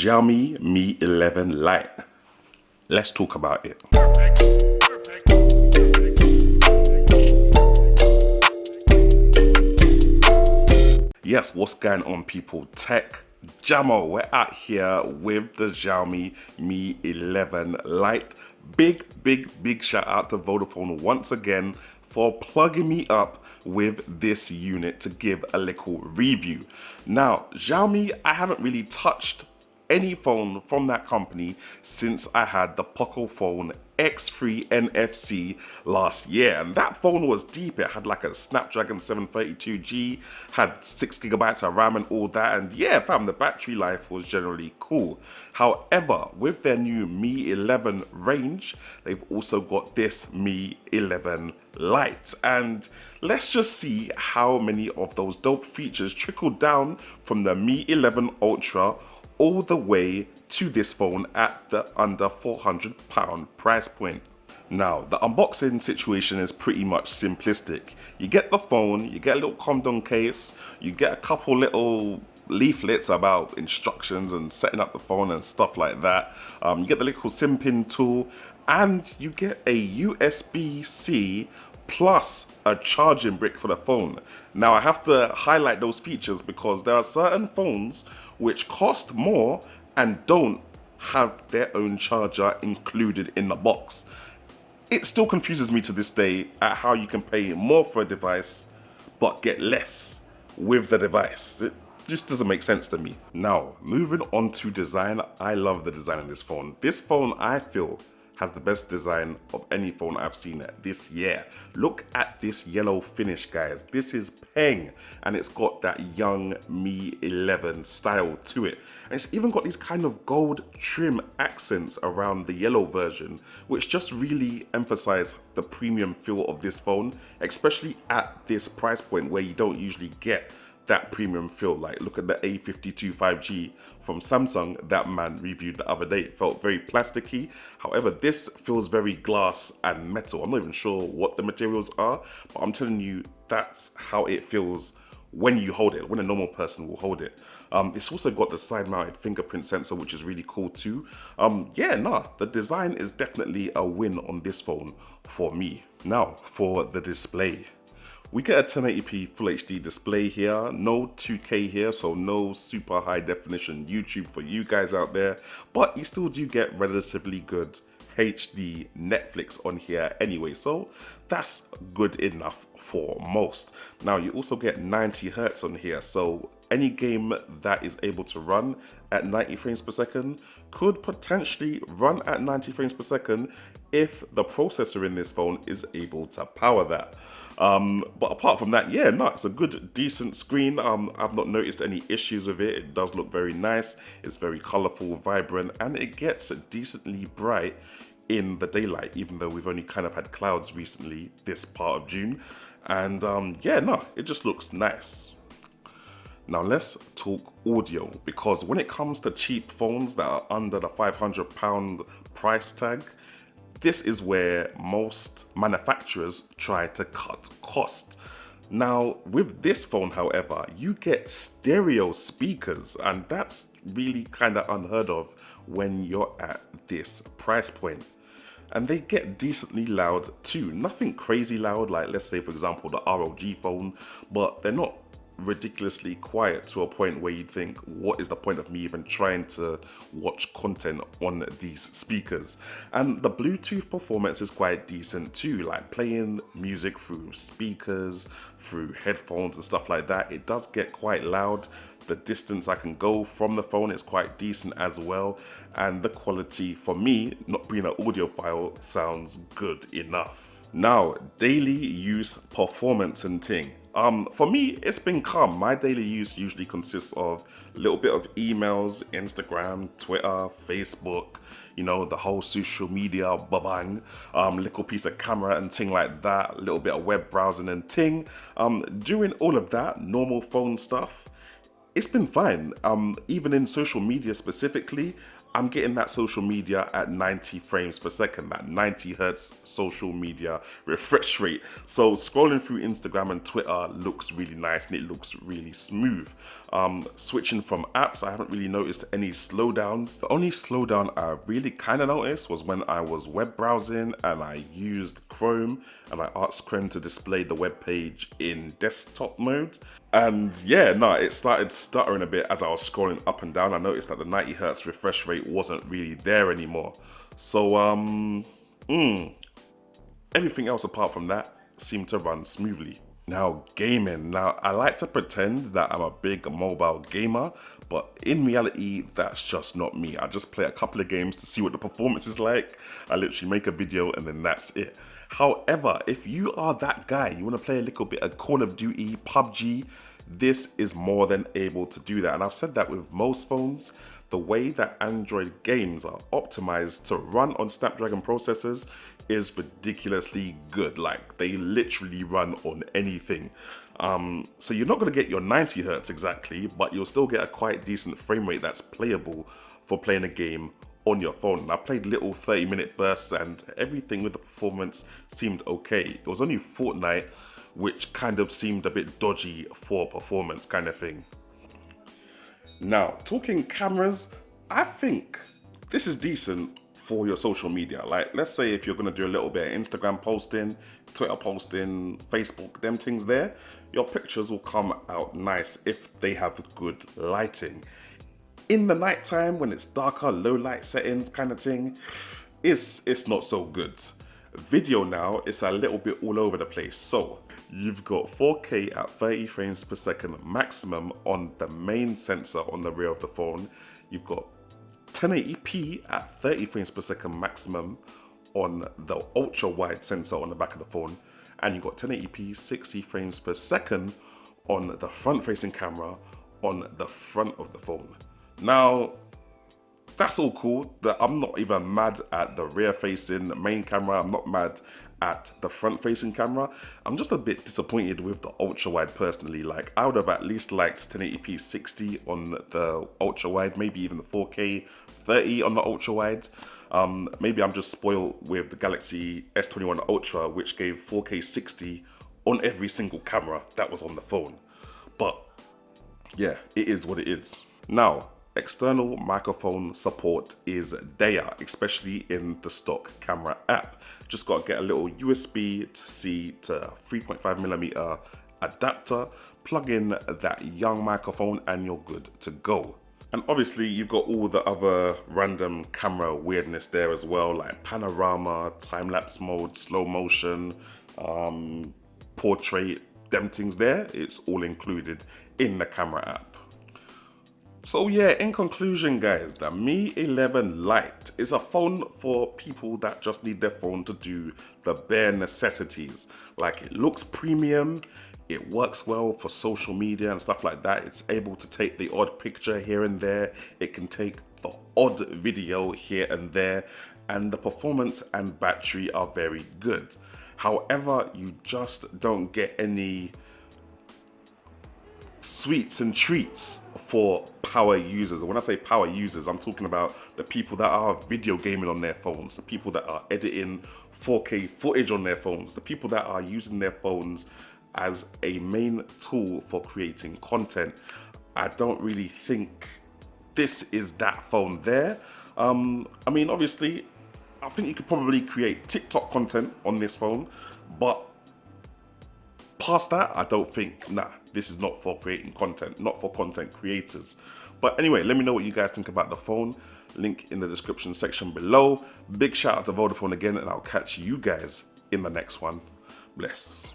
Xiaomi Mi 11 Lite. Let's talk about it. Yes, what's going on, people? Tech Jamo, we're out here with the Xiaomi Mi 11 Lite. Big shout out to Vodafone once again for plugging me up with this unit to give a little review. Now, Xiaomi, I haven't really touched any phone from that company since I had the Pocophone X3 NFC last year, and that phone was deep. It had like a Snapdragon 732G, had 6GB of RAM and all that, and yeah fam, the battery life was generally cool. However, with their new Mi 11 range, they've also got this Mi 11 Lite, and let's just see how many of those dope features trickle down from the Mi 11 Ultra all the way to this phone at the under £400 price point. Now, the unboxing situation is pretty much simplistic. You get the phone, you get a little condom case, you get a couple little leaflets about instructions and setting up the phone and stuff like that. You get the little SIM pin tool, and you get a USB-C plus a charging brick for the phone. Now, I have to highlight those features because there are certain phones which cost more and don't have their own charger included in the box. It still confuses me to this day at how you can pay more for a device but get less with the device. It just doesn't make sense to me. Now, moving on to design, I love the design of this phone. This phone, I feel, has the best design of any phone I've seen this year. Look at this yellow finish, guys. This is peng, and it's got that young Mi 11 style to it. And it's even got these kind of gold trim accents around the yellow version, which just really emphasize the premium feel of this phone, especially at this price point where you don't usually get that premium feel. Like, look at the A52 5G from Samsung that man reviewed the other day. It felt very plasticky. However, this feels very glass and metal. I'm not even sure what the materials are, but I'm telling you, that's how it feels when you hold it, when a normal person will hold it. It's also got the side-mounted fingerprint sensor, which is really cool too. The design is definitely a win on this phone for me. Now, for the display. We get a 1080p Full HD display here, no 2K here, so no super high definition YouTube for you guys out there, but you still do get relatively good HD Netflix on here anyway, so that's good enough for most. Now, you also get 90 Hz on here, so any game that is able to run at 90 frames per second could potentially run at 90 frames per second if the processor in this phone is able to power that. But apart from that, yeah, no, it's a good, decent screen. I've not noticed any issues with it. It does look very nice. It's very colorful, vibrant, and it gets decently bright in the daylight, even though we've only kind of had clouds recently this part of June. And it just looks nice. Now let's talk audio, because when it comes to cheap phones that are under the £500 price tag, this is where most manufacturers try to cut cost. Now, with this phone, however, you get stereo speakers, and that's really kind of unheard of when you're at this price point. And they get decently loud too. Nothing crazy loud, like let's say for example the ROG phone, but they're not ridiculously quiet to a point where you'd think, what is the point of me even trying to watch content on these speakers? And the Bluetooth performance is quite decent too, like playing music through speakers, through headphones and stuff like that. It does get quite loud. The distance I can go from the phone is quite decent as well, and the quality, for me, not being an audiophile, sounds good enough. Now, daily use performance and ting. For me, it's been calm. My daily use usually consists of a little bit of emails, Instagram, Twitter, Facebook, you know, the whole social media babang, little piece of camera and ting like that, a little bit of web browsing and ting. Doing all of that, normal phone stuff, it's been fine. Even in social media specifically, I'm getting that social media at 90 frames per second, that 90 hertz social media refresh rate. So scrolling through Instagram and Twitter looks really nice and it looks really smooth. Switching from apps, I haven't really noticed any slowdowns. The only slowdown I really kind of noticed was when I was web browsing and I used Chrome and I asked Chrome to display the web page in desktop mode. And yeah, no, it started stuttering a bit as I was scrolling up and down. I noticed that the 90 hertz refresh rate wasn't really there anymore. So, everything else apart from that seemed to run smoothly. Now, gaming. Now, I like to pretend that I'm a big mobile gamer, but in reality, that's just not me. I just play a couple of games to see what the performance is like. I literally make a video and then that's it. However, if you are that guy, you want to play a little bit of Call of Duty, PUBG, this is more than able to do that. And I've said that with most phones. The way that Android games are optimized to run on Snapdragon processors is ridiculously good. Like, they literally run on anything. So you're not going to get your 90 hertz exactly, but you'll still get a quite decent frame rate that's playable for playing a game on your phone. And I played little 30-minute bursts and everything with the performance seemed okay. It was only Fortnite which kind of seemed a bit dodgy for performance kind of thing. Now, talking cameras, I think this is decent for your social media. Like, let's say if you're gonna do a little bit of Instagram posting, Twitter posting, Facebook, them things there, your pictures will come out nice if they have good lighting. In the nighttime, when it's darker, low light settings kind of thing, it's not so good. Video now, it's a little bit all over the place. So you've got 4K at 30 frames per second maximum on the main sensor on the rear of the phone. You've got 1080p at 30 frames per second maximum on the ultra wide sensor on the back of the phone. And you've got 1080p 60 frames per second on the front facing camera on the front of the phone. Now, that's all cool. I'm not even mad at the rear facing main camera. I'm not mad at the front facing camera. I'm just a bit disappointed with the ultra wide personally. Like, I would have at least liked 1080p 60 on the ultra wide, maybe even the 4K 30 on the ultra wide. Maybe I'm just spoiled with the Galaxy S21 Ultra, which gave 4K 60 on every single camera that was on the phone. But yeah, it is what it is. Now, external microphone support is there, especially in the stock camera app. Just got to get a little USB-C to 3.5mm adapter, plug in that young microphone and you're good to go. And obviously you've got all the other random camera weirdness there as well, like panorama, time-lapse mode, slow motion, portrait, them things there. It's all included in the camera app. So yeah, in conclusion guys, the Mi 11 Lite is a phone for people that just need their phone to do the bare necessities. Like, it looks premium, it works well for social media and stuff like that. It's able to take the odd picture here and there. It can take the odd video here and there. And the performance and battery are very good. However, you just don't get any sweets and treats for power users. And when I say power users, I'm talking about the people that are video gaming on their phones, the people that are editing 4K footage on their phones, the people that are using their phones as a main tool for creating content. I don't really think this is that phone there. I mean, obviously, I think you could probably create TikTok content on this phone, but past that, I don't think, this is not for creating content, not for content creators. But anyway, let me know what you guys think about the phone. Link in the description section below. Big shout out to Vodafone again, and I'll catch you guys in the next one. Bless.